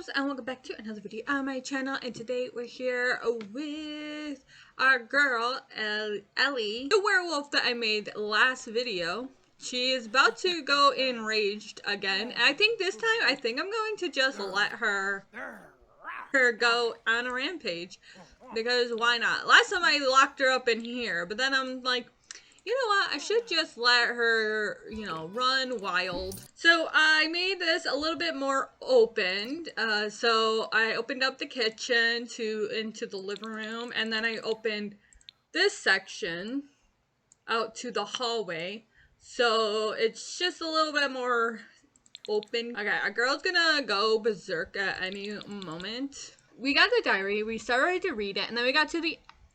werewolves, and welcome back to another video on my channel. And today we're here with our girl Ellie, the werewolf that I made last video. She is about to go enraged again, and I think this time I'm going to just let her go on a rampage, because why not? Last time I locked her up in here, but then I'm like, you know what, I should just let her, run wild. So I made this a little bit more opened. So I opened up the kitchen into the living room, and then I opened this section out to the hallway. So it's just a little bit more open. Okay, our girl's gonna go berserk at any moment. We got the diary, we started to read it, and then we got to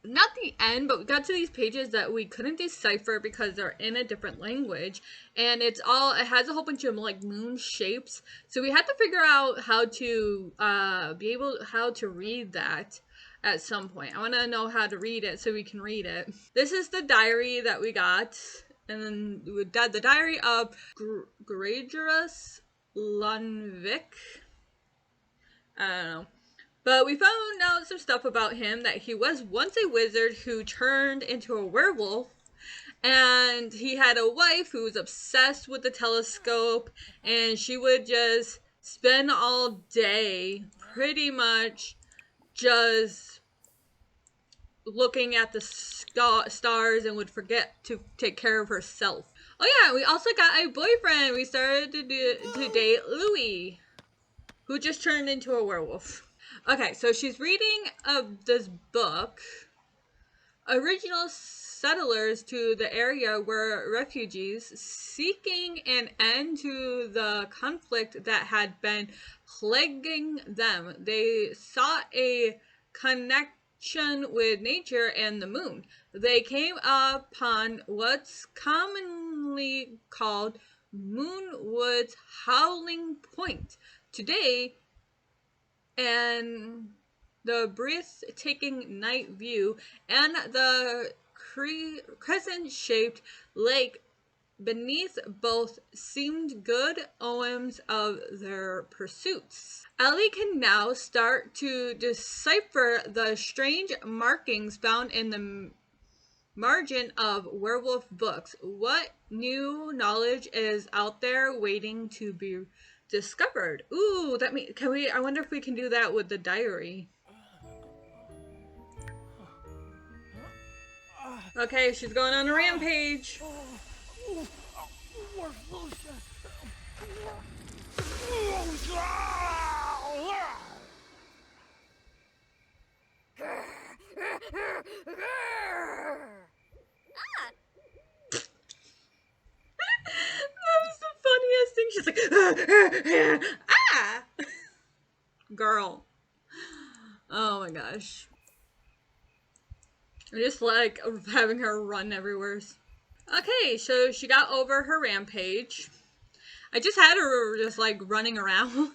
not the end, but we got to these pages that we couldn't decipher because they're in a different language, and it has a whole bunch of like moon shapes. So we had to figure out how to how to read that at some point. I want to know how to read it so we can read it. This is the diary that we got, and then we got the diary of Gregoras Lunvik. I don't know. But we found out some stuff about him, that he was once a wizard who turned into a werewolf, and he had a wife who was obsessed with the telescope, and she would just spend all day pretty much just looking at the stars and would forget to take care of herself. Oh yeah, we also got a boyfriend. We started to date Louis, who just turned into a werewolf. Okay, so she's reading this book. Original settlers to the area were refugees seeking an end to the conflict that had been plaguing them. They sought a connection with nature and the moon. They came upon what's commonly called Moonwood's Howling Point. Today, and the breathtaking night view and the crescent-shaped lake beneath both seemed good omens of their pursuits. Ellie can now start to decipher the strange markings found in the margin of werewolf books. What new knowledge is out there waiting to be discovered? Ooh, I wonder if we can do that with the diary. Okay, she's going on a rampage. She's like, ah! Girl. Oh my gosh. I'm just like having her run everywhere. Okay, so she got over her rampage. I just had her just like running around.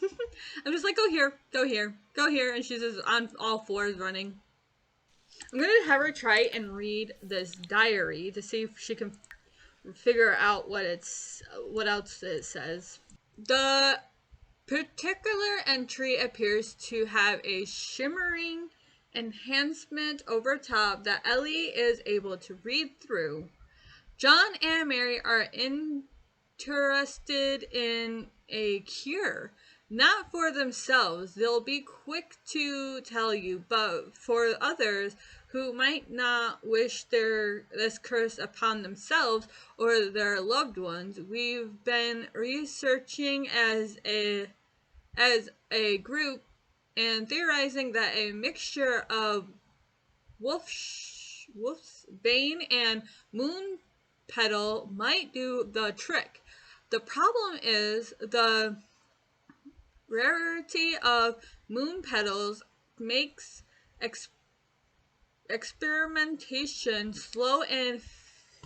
I'm just like, go here, go here, go here. And she's just on all fours running. I'm going to have her try and read this diary to see if she can figure out what else it says. The particular entry appears to have a shimmering enhancement over top that Ellie is able to read through. John and Mary are interested in a cure, not for themselves, they'll be quick to tell you, but for others who might not wish this curse upon themselves or their loved ones. We've been researching as a group and theorizing that a mixture of wolf's bane and moon petal might do the trick. The problem is the rarity of moon petals makes experimentation slow and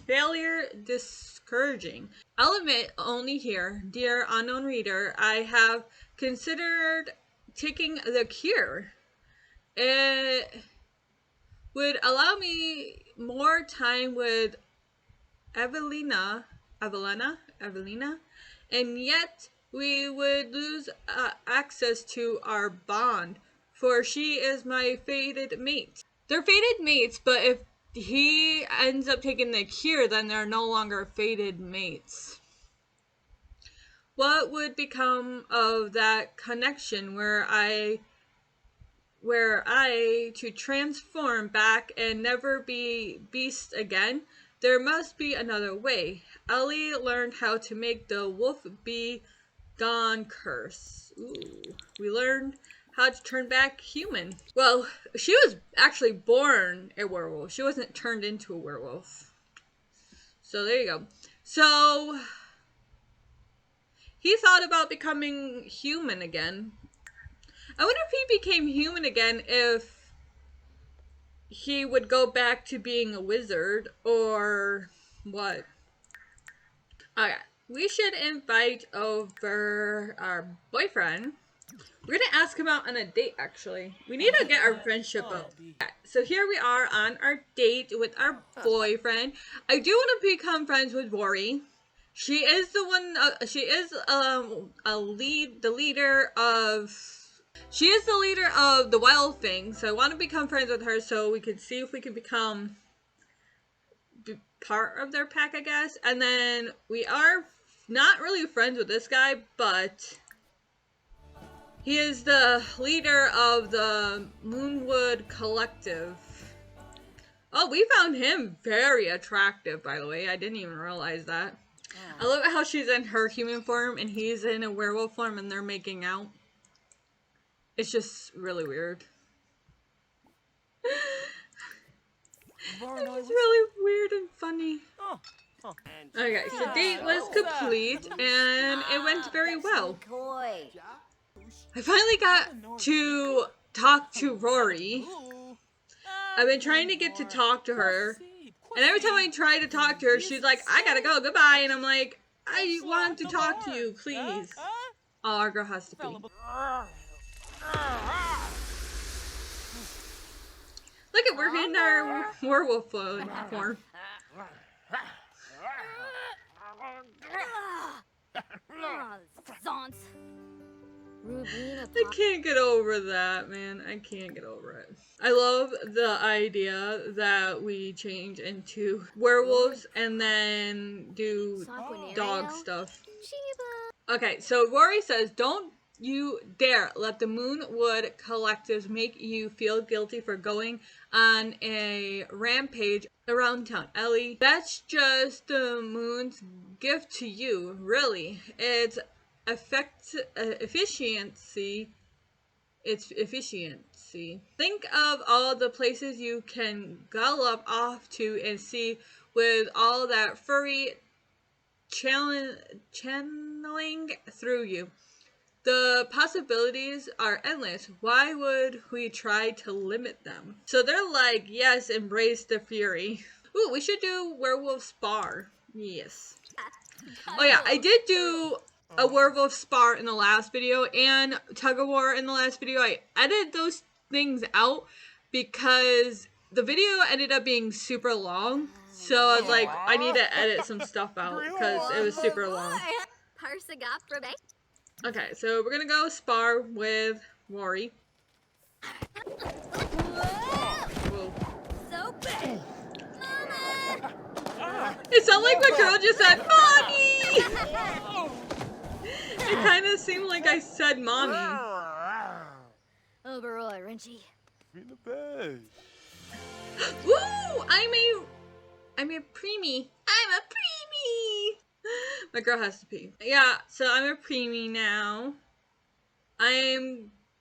failure discouraging. I'll admit, only here, dear unknown reader, I have considered taking the cure. It would allow me more time with Evelina, and yet we would lose access to our bond, for she is my fated mate. They're fated mates, but if he ends up taking the cure, then they're no longer fated mates. What would become of that connection where I to transform back and never be beast again? There must be another way. Ellie learned how to make the wolf be gone curse. Ooh, we learned how to turn back human. Well, she was actually born a werewolf. She wasn't turned into a werewolf. So there you go. So he thought about becoming human again. I wonder if he became human again if he would go back to being a wizard or what. Okay, we should invite over our boyfriend. We're gonna ask him out on a date, actually. We need to get our friendship up. Okay, so here we are on our date with our boyfriend. I do want to become friends with Rory. She is the one. She is the leader of the wild thing. So I want to become friends with her so we can see if we can become part of their pack, I guess. And then we are not really friends with this guy, but he is the leader of the Moonwood Collective. Oh, we found him very attractive, by the way. I didn't even realize that. I love how she's in her human form and he's in a werewolf form and they're making out. It's just really weird. It's really weird and funny. Okay, so date was complete and it went very well. I finally got to talk to Rory. I've been trying to get to talk to her. And every time I try to talk to her, she's like, I gotta go, goodbye. And I'm like, I want to talk to you, please. Oh, our girl has to pee. Look at, we're in our werewolf form. I can't get over that, man. I can't get over it. I love the idea that we change into werewolves and then do dog stuff. Okay, so Rory says, don't you dare let the Moonwood Collectives make you feel guilty for going on a rampage around town. Ellie, that's just the moon's gift to you, really. It's efficiency. It's efficiency. Think of all the places you can gallop off to and see with all that furry channeling through you. The possibilities are endless. Why would we try to limit them? So they're like, yes, embrace the fury. Ooh, we should do werewolf spar. Yes. Oh yeah, I did do a werewolf spar in the last video and tug of war in the last video. I edited those things out because the video ended up being super long. So I was like, I need to edit some stuff out because it was super long. Okay, so we're gonna go spar with Rory. Whoa. It sounded like my girl just said, Mommy! It kind of seemed like I said Mommy. Woo! I'm a preemie. I'm a preemie! My girl has to pee. Yeah, so I'm a preemie now.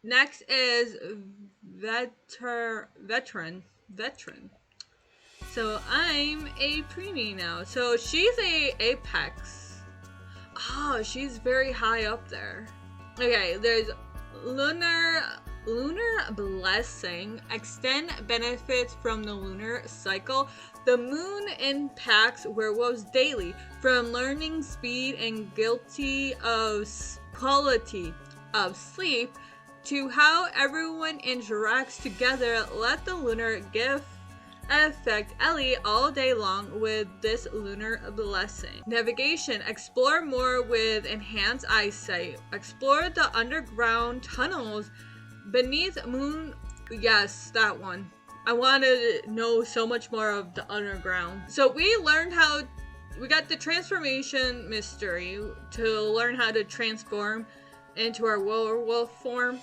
Next is veteran. So I'm a preemie now. So she's a apex. Oh, she's very high up there. Okay, there's lunar blessing. Extend benefits from the lunar cycle. The moon impacts werewolves daily, from learning speed and quality of sleep to how everyone interacts together. Let the lunar gift affect Ellie all day long with this lunar blessing. Navigation. Explore more with enhanced eyesight. Explore the underground tunnels beneath moon. Yes, that one. I want to know so much more of the underground. So we learned how. We got the transformation mystery to learn how to transform into our werewolf form.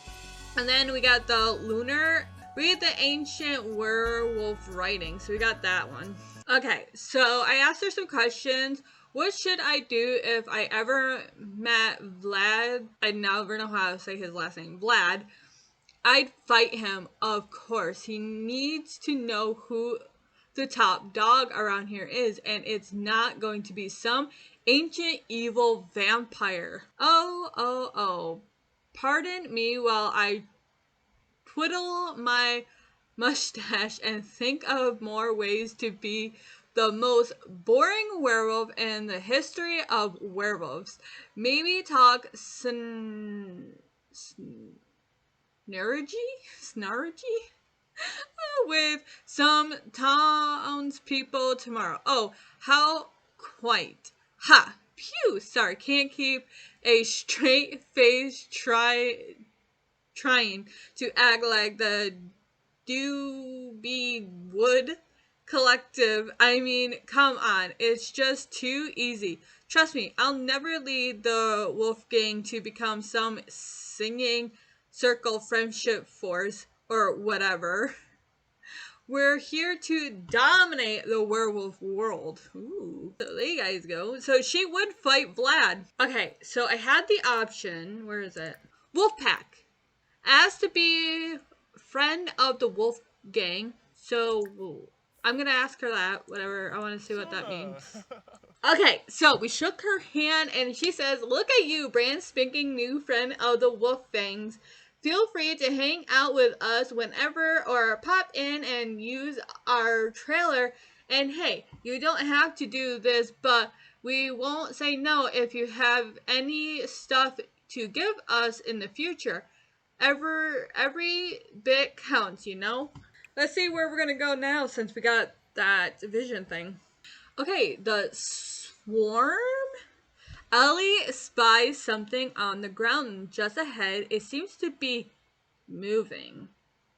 And then we got the lunar. Read the ancient werewolf writing. So we got that one. Okay, so I asked her some questions. What should I do if I ever met Vlad? I never know how to say his last name. Vlad. I'd fight him, of course. He needs to know who the top dog around here is, and it's not going to be some ancient evil vampire. Oh. Pardon me while I twiddle my mustache and think of more ways to be the most boring werewolf in the history of werewolves. Maybe talk snargy with some townspeople tomorrow. Oh, how quite. Ha! Phew! Sorry, can't keep a straight face trying to act like the Doobie Wood Collective. I mean, come on, it's just too easy. Trust me, I'll never lead the Wolf Gang to become some singing circle friendship force or whatever. We're here to dominate the werewolf world. Ooh. So there you guys go. So she would fight Vlad. Okay, so I had the option. Where is it? Wolfpack. Asked to be friend of the Wolf Gang. So I'm going to ask her that. Whatever. I want to see what that means. Okay, so we shook her hand and she says, "Look at you, brand spanking new friend of the Wolf Fangs. Feel free to hang out with us whenever or pop in and use our trailer. And hey, you don't have to do this, but we won't say no if you have any stuff to give us in the future. Every bit counts, you know?" Let's see where we're going to go now since we got that vision thing. Okay, the swarm? Ellie spies something on the ground just ahead. It seems to be moving.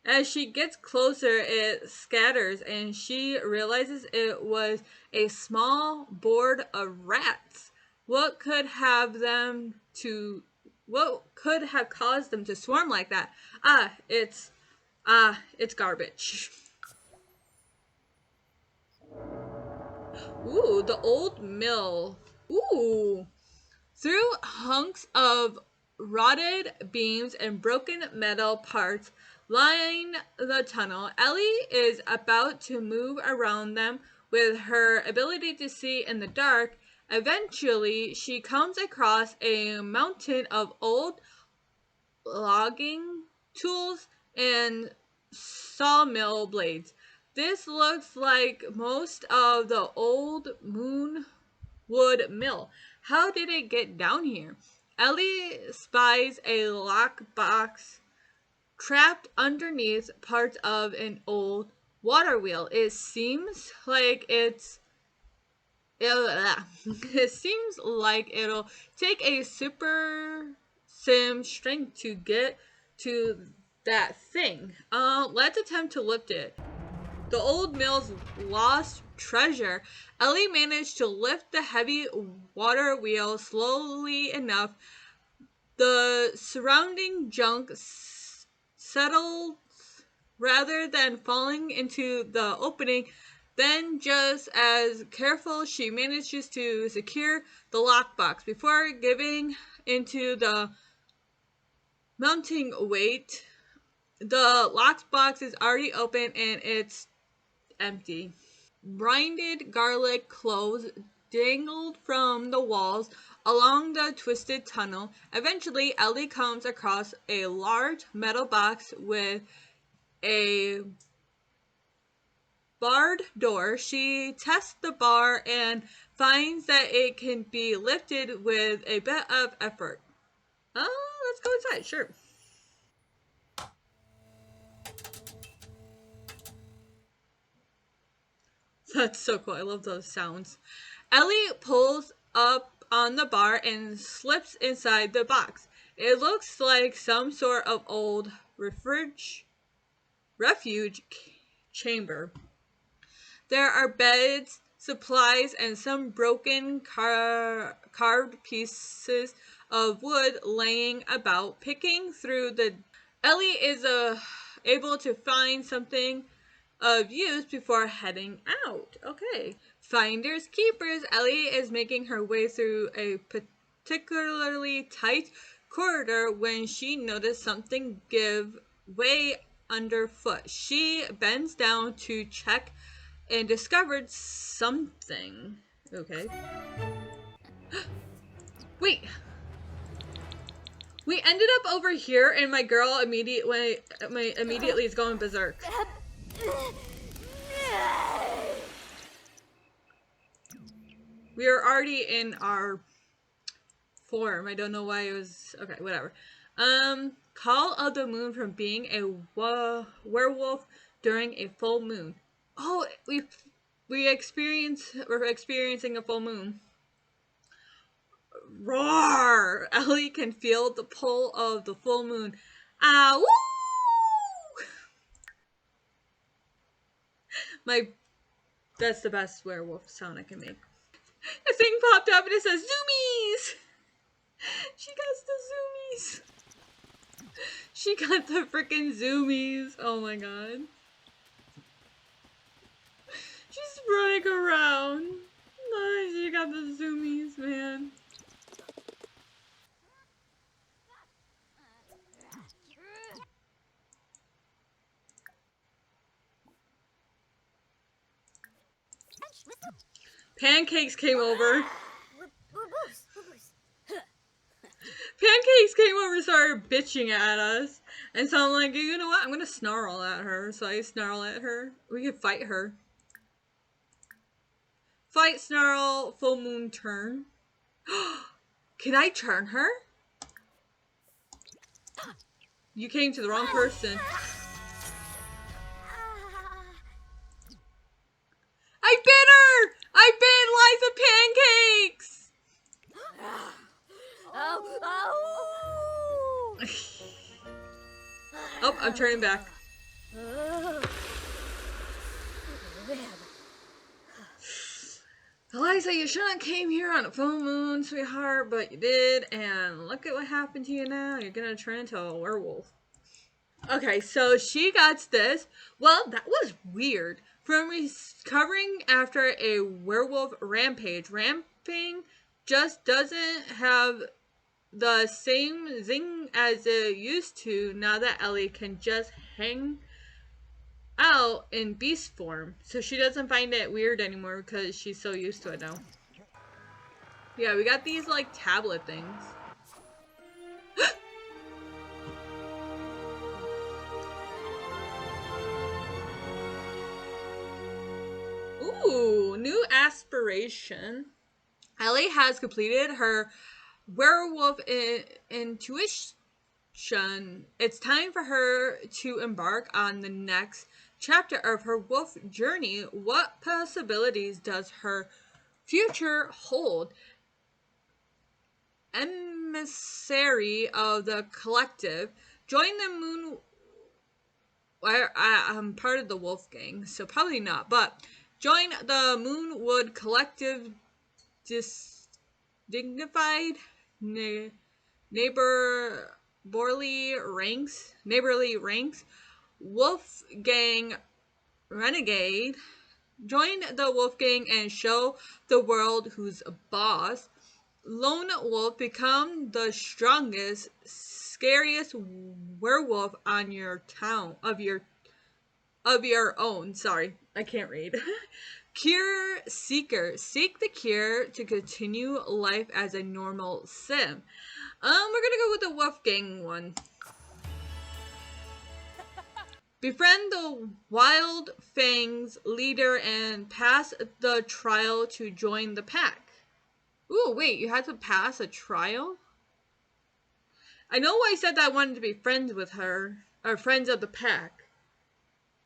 As she gets closer, it scatters and she realizes it was a small board of rats. What could have caused them to swarm like that? It's garbage. Ooh, the old mill. Ooh. Through hunks of rotted beams and broken metal parts line the tunnel. Ellie is about to move around them with her ability to see in the dark. Eventually, she comes across a mountain of old logging tools and sawmill blades. This looks like most of the old Moonwood Mill. How did it get down here? Ellie spies a lockbox trapped underneath parts of an old water wheel. It seems like it seems like it'll take a super sim strength to get to that thing. Let's attempt to lift it. The old mill's lost treasure. Ellie managed to lift the heavy water wheel slowly enough. The surrounding junk settled rather than falling into the opening. Then, just as careful, she manages to secure the lockbox before giving into the mounting weight. The lockbox is already open and it's empty. Brinded garlic cloves dangled from the walls along the twisted tunnel. Eventually, Ellie comes across a large metal box with a barred door. She tests the bar and finds that it can be lifted with a bit of effort. Let's go inside, sure. That's so cool. I love those sounds. Ellie pulls up on the bar and slips inside the box. It looks like some sort of old refuge chamber. There are beds, supplies, and some broken carved pieces of wood laying about. Picking through the Ellie is able to find something of use before heading out. Okay. Finders keepers. Ellie is making her way through a particularly tight corridor when she noticed something give way underfoot. She bends down to check and discovered something. Okay. Wait. We ended up over here, and my girl immediately is going berserk. We are already in our form. I don't know why it was... Okay, whatever. Call of the moon from being a werewolf during a full moon. Oh, we're experiencing a full moon. Roar! Ellie can feel the pull of the full moon. Ah, woo! That's the best werewolf sound I can make. A thing popped up and it says zoomies! She got the zoomies. She got the freaking zoomies. Oh my god. She's running around. Oh, she got the zoomies, man. Pancakes came over. Pancakes came over and started bitching at us. And so I'm like, you know what? I'm gonna snarl at her. So I snarl at her. We could fight her. Fight, snarl, full moon turn. Can I turn her? You came to the wrong person. I bit her! I bit Liza Pancakes! Oh, I'm turning back. Eliza, you shouldn't have came here on a full moon, sweetheart, but you did, and look at what happened to you now. You're gonna turn into a werewolf. Okay, so she got this. Well, that was weird. From recovering after a werewolf rampage, ramping just doesn't have the same zing as it used to now that Ellie can just hang out in beast form. So she doesn't find it weird anymore because she's so used to it now. Yeah, we got these like tablet things. Ooh, new aspiration. Ellie has completed her werewolf intuition. It's time for her to embark on the next chapter of her wolf journey. What possibilities does her future hold? Emissary of the collective. Join the moon. I'm part of the wolf gang, so probably not, but join the Moonwood Collective dignified neighborly ranks. Wolf gang renegade. Join the wolf gang and show the world who's a boss. Lone wolf, become the strongest, scariest werewolf on your town of your own. Sorry, I can't read. Cure seeker, seek the cure to continue life as a normal sim. We're gonna go with the Wolfgang one. Befriend the Wild Fangs leader and pass the trial to join the pack. Ooh, wait, you had to pass a trial? I know why I said that I wanted to be friends with her, or friends of the pack.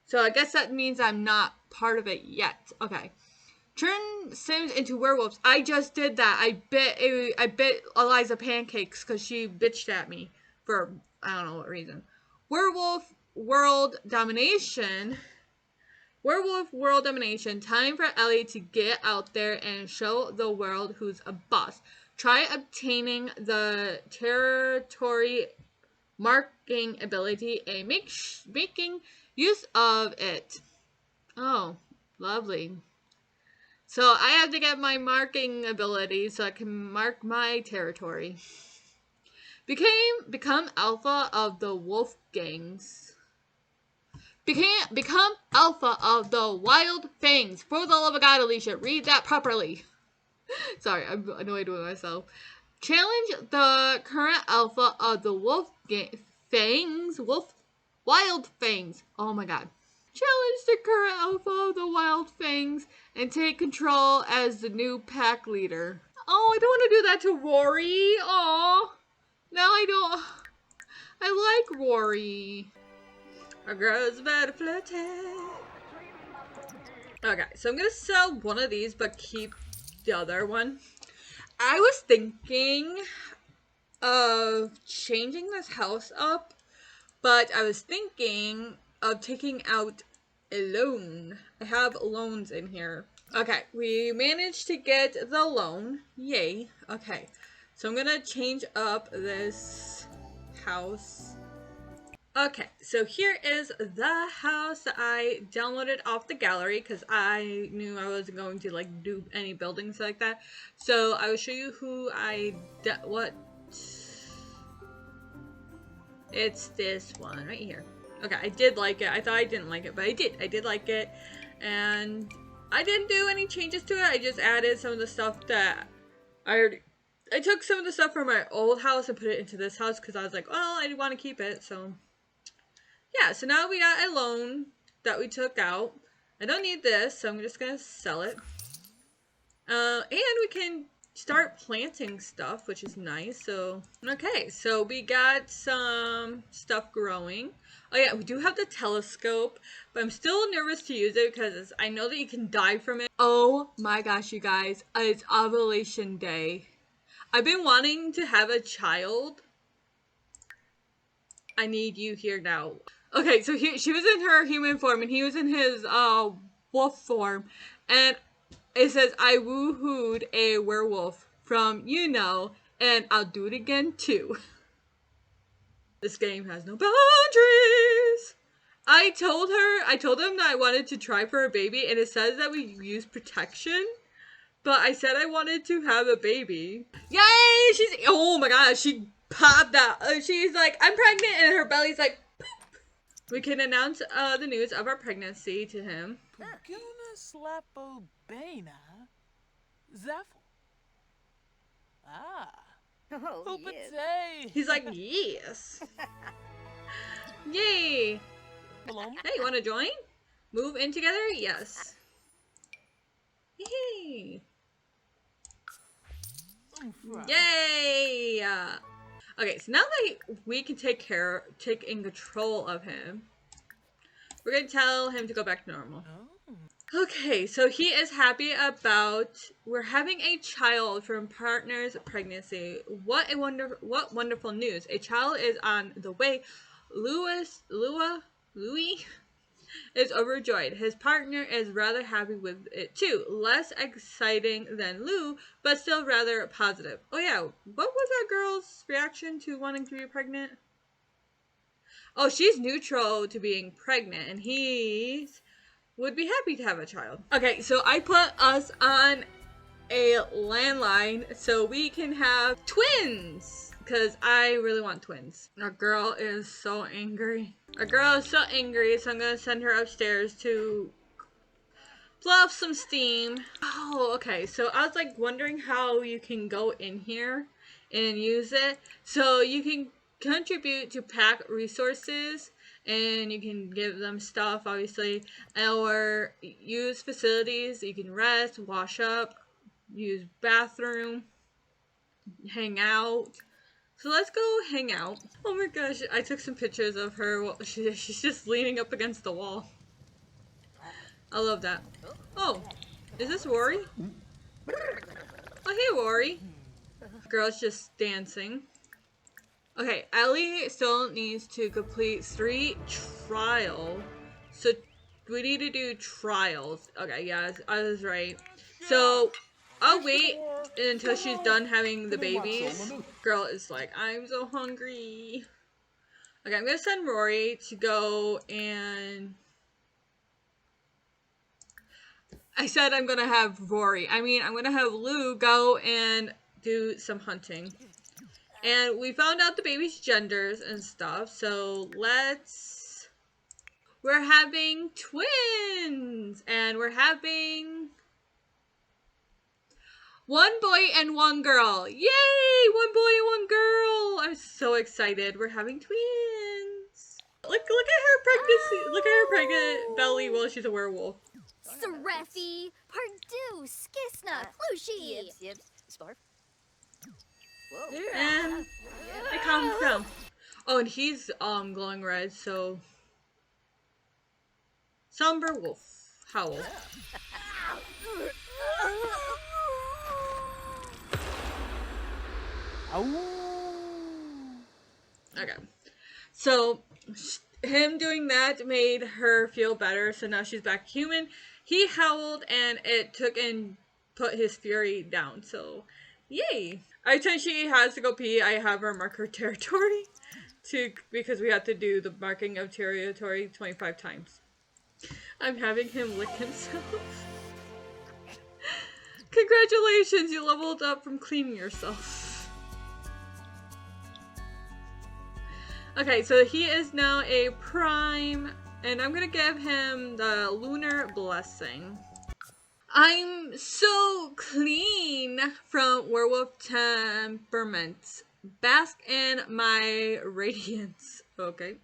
So I guess that means I'm not part of it yet. Okay. Turn Sims into werewolves. I just did that. I bit Eliza pancakes because she bitched at me for I don't know what reason. Werewolf world domination. Werewolf world domination. Time for Ellie to get out there and show the world who's a boss. Try obtaining the territory marking ability and making use of it. Oh, lovely. So I have to get my marking ability so I can mark my territory. Become alpha of the wolf gangs. Become alpha of the wild fangs. For the love of God, Alicia, read that properly. Sorry, I'm annoyed with myself. Challenge the current alpha of the wild fangs. Oh my god. Challenge the current alpha of the wild fangs and take control as the new pack leader. Oh, I don't want to do that to Rory. Oh, no, I don't. I like Rory. Our girl's better flirty. Okay, so I'm gonna sell one of these, but keep the other one. I was thinking of changing this house up, but I was thinking of taking out a loan. I have loans in here. Okay, we managed to get the loan. Yay. Okay, so I'm gonna change up this house. Okay, so here is the house that I downloaded off the gallery because I knew I wasn't going to like do any buildings like that. So I will show you who what. It's this one right here. Okay, I did like it. I thought I didn't like it, but I did. I did like it, and I didn't do any changes to it. I just added some of the stuff that I took some of the stuff from my old house and put it into this house because I was like, well, I want to keep it, so. Yeah, so now we got a loan that we took out. I don't need this, so I'm just going to sell it. And we can start planting stuff, which is nice. So, okay, so we got some stuff growing. Oh yeah, we do have the telescope, but I'm still nervous to use it because I know that you can die from it. Oh my gosh, you guys, it's ovulation day. I've been wanting to have a child. I need you here now. Okay, so she was in her human form and he was in his wolf form, and it says I woohooed a werewolf from and I'll do it again too. This game has no boundaries. I told him that I wanted to try for a baby, and it says that we use protection, but I said I wanted to have a baby. Yay! Oh my gosh, she popped that. She's like, I'm pregnant, and her belly's like, poop. We can announce the news of our pregnancy to him. Puguna slapobena Zephyr. Ah. Oh, yes. He's like, yes. Yay. Hey, you want to join? Move in together? Yes. Yay. Yay. Okay, so now that we can take in control of him, we're going to tell him to go back to normal. Okay, so he is happy about we're having a child from partner's pregnancy. What wonderful news. A child is on the way. Louis is overjoyed. His partner is rather happy with it too. Less exciting than Lou, but still rather positive. Oh yeah, what was that girl's reaction to wanting to be pregnant? Oh, she's neutral to being pregnant, and he's would be happy to have a child. Okay, so I put us on a landline so we can have twins, because I really want twins. Our girl is so angry. Our girl is so angry, so I'm gonna send her upstairs to blow off some steam. Oh, okay, so I was like wondering how you can go in here and use it. So you can contribute to pack resources, and you can give them stuff, obviously, or use facilities. You can rest, wash up, use bathroom, hang out. So let's go hang out. Oh my gosh, I took some pictures of her. She's just leaning up against the wall. I love that. Oh, is this Rory? Oh, hey, Rory. Girl's just dancing. Okay, Ellie still needs to complete 3 trials. So we need to do trials. Okay, yeah, I was right. So I'll wait until she's done having the babies. Girl is like, I'm so hungry. Okay, I'm gonna send Rory to go and... I said I'm gonna have Rory. I mean, I'm gonna have Lou go and do some hunting. And we found out the baby's genders and stuff, so let's... We're having twins! And we're having... 1 boy and 1 girl! Yay! 1 boy and 1 girl! I'm so excited. We're having twins! Look at her pregnancy! Look at her pregnant belly while she's a werewolf. Seraphi, Pardue, Skisna, Plushi. Yips, Sparf. And I calmed down. Oh, and he's glowing red, so somber wolf. Howl. Okay. So him doing that made her feel better, so now she's back human. He howled and it took and put his fury down, so yay. Every time she has to go pee, I have her mark her territory because we have to do the marking of territory 25 times. I'm having him lick himself. Congratulations, you leveled up from cleaning yourself. Okay, so he is now a prime, and I'm gonna give him the lunar blessing. I'm so clean from werewolf temperaments. Bask in my radiance. Okay.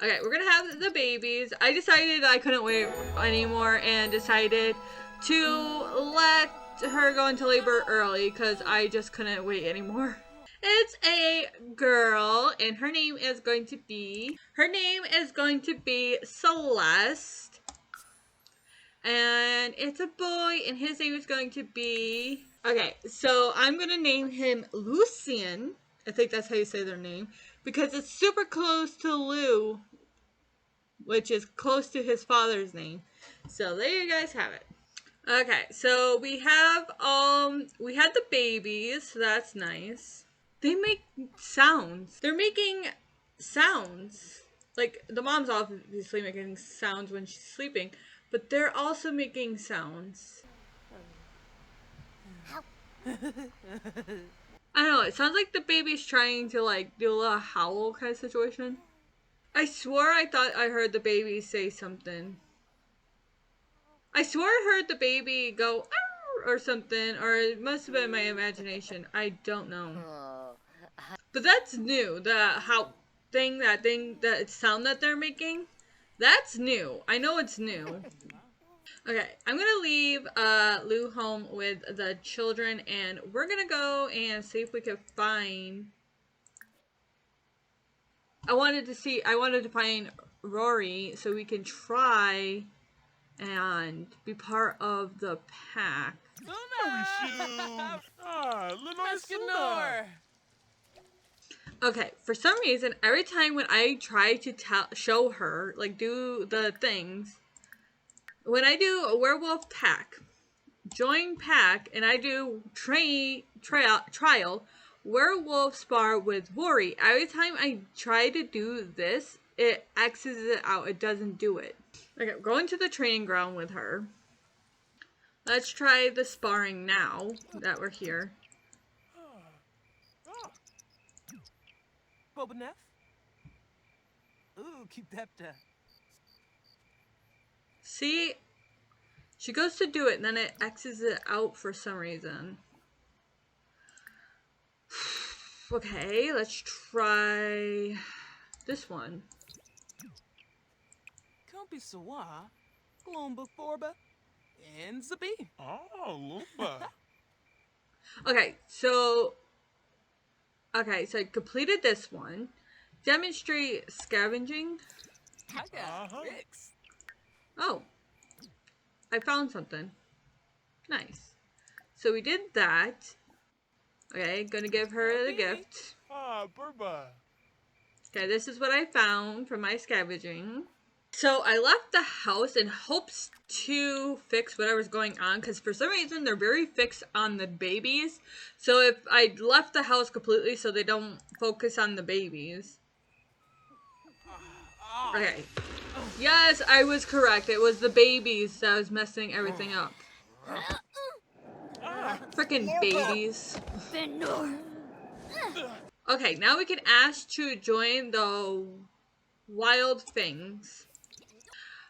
Okay, we're gonna have the babies. I decided I couldn't wait anymore and decided to let her go into labor early because I just couldn't wait anymore. It's a girl and her name is going to be Celeste. And it's a boy and his name is going to be... Okay, so I'm gonna name him Lucian. I think that's how you say their name. Because it's super close to Lou, which is close to his father's name. So there you guys have it. Okay, so we had the babies, so that's nice. They make sounds. They're making sounds. Like, the mom's obviously making sounds when she's sleeping, but they're also making sounds. I don't know, it sounds like the baby's trying to, like, do a little howl kind of situation. I swore I thought I heard the baby say something. I swore I heard the baby go, "Arr!" or something, or it must have been my imagination. I don't know. But that's new. That sound that they're making, that's new. I know it's new. Okay, I'm gonna leave Lou home with the children, and we're gonna go and see if we can find... I wanted to find Rory so we can try and be part of the pack. Okay, for some reason, every time when I try to show her, like, do the things, when I do a werewolf pack, join pack, and I do trial, werewolf spar with Rory, every time I try to do this, it X's it out. It doesn't do it. Okay, I'm going to the training ground with her. Let's try the sparring now that we're here. Bobanef? Ooh, keep that See? She goes to do it, and then it X's it out for some reason. Okay, let's try this one. Compi Sawa, Glomba Forba, and Zabi. Oh, Lumba. Okay, so I completed this one. Demonstrate scavenging. I got tricks. Oh. I found something. Nice. So we did that. Okay, gonna give her the gift. Ah, Burba. Okay, this is what I found from my scavenging. So I left the house in hopes to fix whatever's going on, because for some reason they're very fixed on the babies. So if I left the house completely so they don't focus on the babies. Okay. Yes, I was correct. It was the babies that was messing everything up. Frickin' babies. Okay, now we can ask to join the wild things.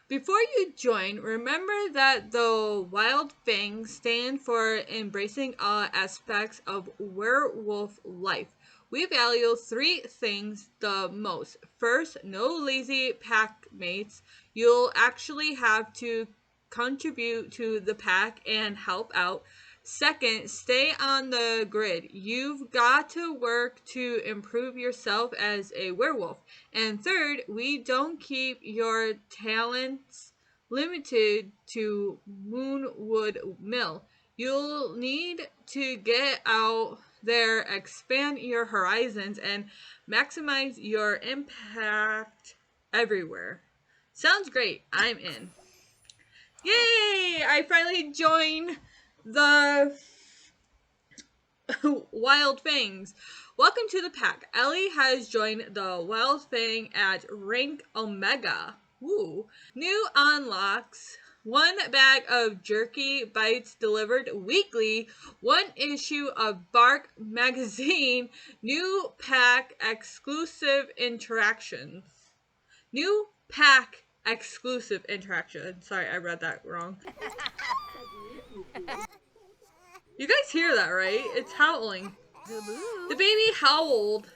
Before you join, remember that the wild things stand for embracing all aspects of werewolf life. We value 3 things the most. First, no lazy pack mates. You'll actually have to contribute to the pack and help out. Second, stay on the grid. You've got to work to improve yourself as a werewolf. And third, we don't keep your talents limited to Moonwood Mill. You'll need to get out there, expand your horizons, and maximize your impact everywhere. Sounds great. I'm in. Yay! I finally joined the Wild Fangs. Welcome to the pack. Ellie has joined the Wild Fang at rank Omega. Ooh. New unlocks: 1 bag of jerky bites delivered weekly, 1 issue of Bark magazine, new pack exclusive interactions. New pack exclusive interaction. Sorry, I read that wrong. You guys hear that, right? It's howling. The baby howled.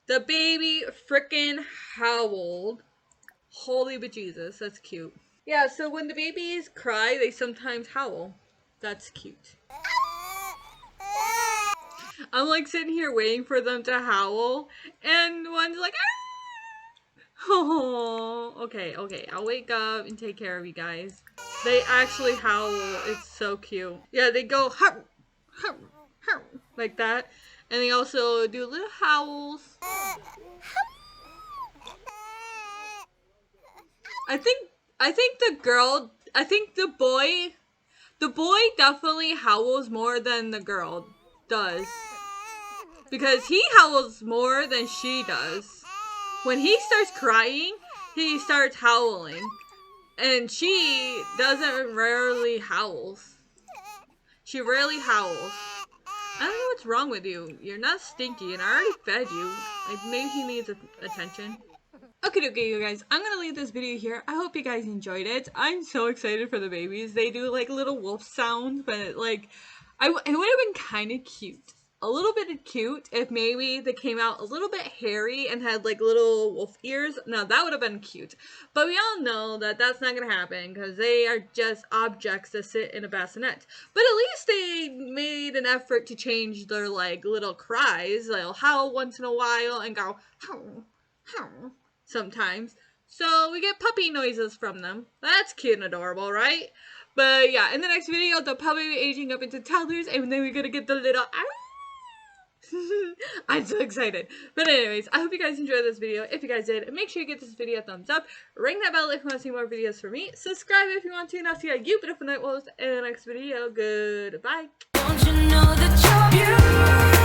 The baby frickin' howled. Holy bejesus, that's cute. Yeah, so when the babies cry, they sometimes howl. That's cute. I'm like sitting here waiting for them to howl, and one's like, ah! Oh, okay, I'll wake up and take care of you guys. They actually howl. It's so cute. Yeah, they go howl, howl, howl, like that. And they also do little howls. I think the boy definitely howls more than the girl does. Because he howls more than she does. When he starts crying, he starts howling. And she rarely howls. She rarely howls. I don't know what's wrong with you. You're not stinky, and I already fed you. Like, maybe he needs attention. Okay, you guys. I'm gonna leave this video here. I hope you guys enjoyed it. I'm so excited for the babies. They do, like, little wolf sounds, but, like, it would have been kind of cute. A little bit cute if maybe they came out a little bit hairy and had like little wolf ears. Now that would have been cute. But we all know that that's not going to happen because they are just objects that sit in a bassinet. But at least they made an effort to change their like little cries. They'll howl once in a while and go howl, howl sometimes. So we get puppy noises from them. That's cute and adorable, right? But yeah, in the next video, they'll probably be aging up into toddlers and then we're going to get the little I'm so excited. But anyways, I hope you guys enjoyed this video. If you guys did, make sure you give this video a thumbs up. Ring that bell if you want to see more videos from me. Subscribe if you want to. And I'll see you beautiful night wolves in the next video. Goodbye. Don't you know that you're beautiful?